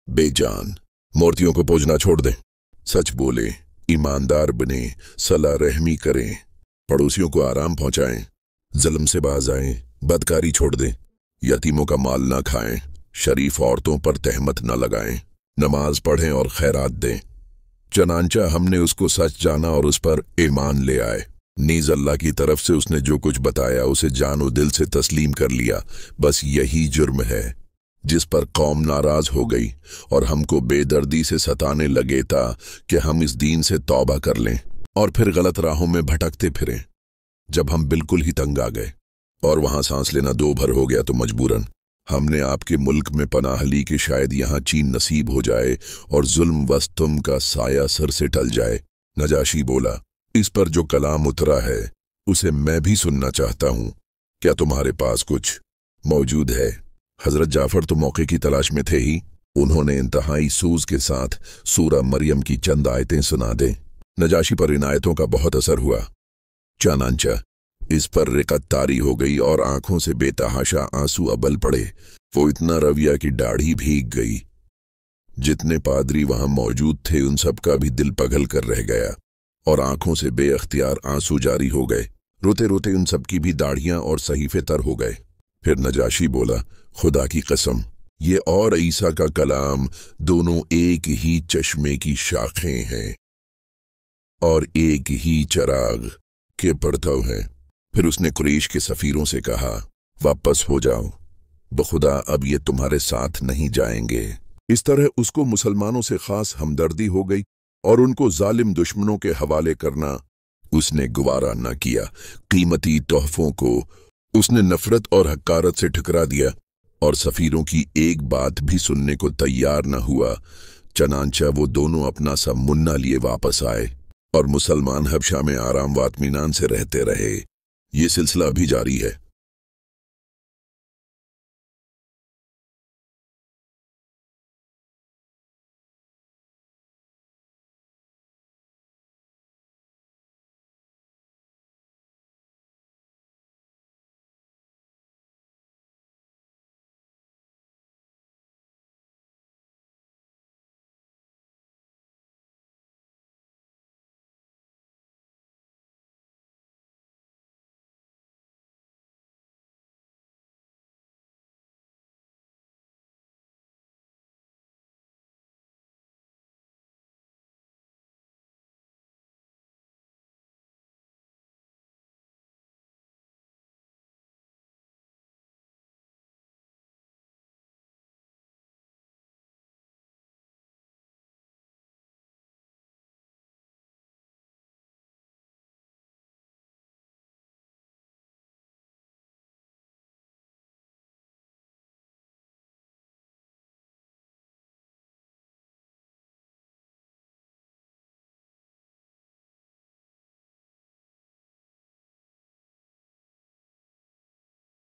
बेजान, मूर्तियों को पूजना छोड़ दें, सच बोले, ईमानदार बने, सला रहमी करें, पड़ोसियों को आराम पहुंचाएं, जुल्म से बाज आएं, बदकारी छोड़ दें, यतीमों का माल ना खाएं, शरीफ औरतों पर तहमत न लगाएं, नमाज पढ़ें और खैरात दें। चनांचा हमने उसको सच जाना और उस पर ईमान ले आए। नीज अल्लाह की तरफ से उसने जो कुछ बताया उसे जानो दिल से तस्लीम कर लिया। बस यही जुर्म है जिस पर कौम नाराज हो गई और हमको बेदर्दी से सताने लगे था कि हम इस दीन से तौबा कर लें और फिर गलत राहों में भटकते फिरें। जब हम बिल्कुल ही तंग आ गए और वहां सांस लेना दो भर हो गया तो मजबूरन हमने आपके मुल्क में पनाह ली कि शायद यहाँ चीन नसीब हो जाए और जुल्म वस्तुम का साया सर से टल जाए। नजाशी बोला, इस पर जो कलाम उतरा है उसे मैं भी सुनना चाहता हूँ। क्या तुम्हारे पास कुछ मौजूद है? हजरत जाफर तो मौके की तलाश में थे ही। उन्होंने इंतहाई सूज के साथ सूरह मरियम की चंद आयतें सुना दें। नजाशी पर इन आयतों का बहुत असर हुआ। चानांचा इस पर रिकत तारी हो गई और आंखों से बेतहाशा आंसू अबल पड़े। वो इतना रविया की दाढ़ी भीग गई। जितने पादरी वहां मौजूद थे उन सब का भी दिल पगल कर रह गया और आंखों से बेअख्तियार आंसू जारी हो गए। रोते रोते उन सब की भी दाढ़ियां और सहीफे तर हो गए। फिर नजाशी बोला, खुदा की कसम, ये और ईसा का कलाम दोनों एक ही चश्मे की शाखें हैं और एक ही चराग के परतव हैं। फिर उसने कुरैश के सफीरों से कहा, वापस हो जाओ, बखुदा अब ये तुम्हारे साथ नहीं जाएंगे। इस तरह उसको मुसलमानों से खास हमदर्दी हो गई और उनको जालिम दुश्मनों के हवाले करना उसने गुवारा न किया। कीमती तोहफों को उसने नफरत और हकारत से ठुकरा दिया और सफीरों की एक बात भी सुनने को तैयार न हुआ। चनांचा वो दोनों अपना सा मुन्ना लिए वापस आए और मुसलमान हबशा में आराम व इत्मीनान से रहते रहे। ये सिलसिला भी जारी है।